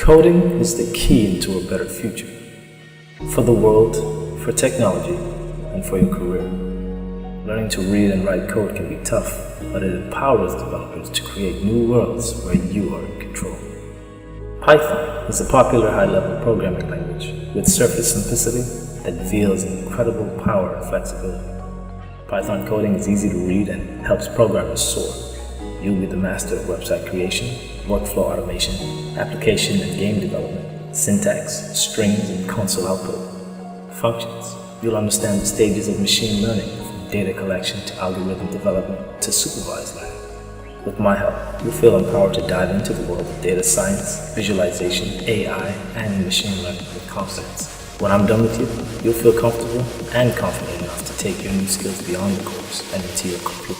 Coding is the key into a better future. For the world, for technology, and for your career. Learning to read and write code can be tough, but it empowers developers to create new worlds where you are in control. Python is a popular high-level programming language with surface simplicity that reveals incredible power and flexibility. Python coding is easy to read and helps programmers soar. You'll be the master of website creation, workflow automation, application and game development, syntax, strings and console output, functions. You'll understand the stages of machine learning, from data collection to algorithm development to supervised learning. With my help, you'll feel empowered to dive into the world of data science, visualization, AI, and machine learning with confidence. When I'm done with you, you'll feel comfortable and confident enough to take your new skills beyond the course and into your complete